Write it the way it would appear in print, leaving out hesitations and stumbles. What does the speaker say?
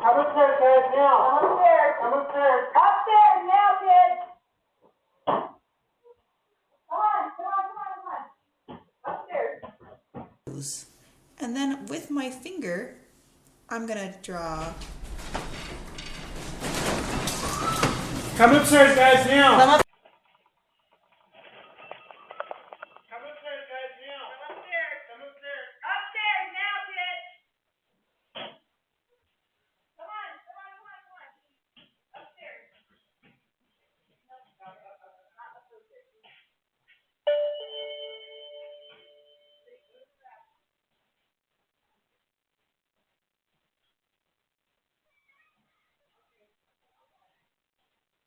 Come upstairs, guys, now. Come upstairs. Come upstairs. Upstairs now, kids. Come on. Upstairs. And then with my finger, I'm gonna draw. Come upstairs, guys, now. Come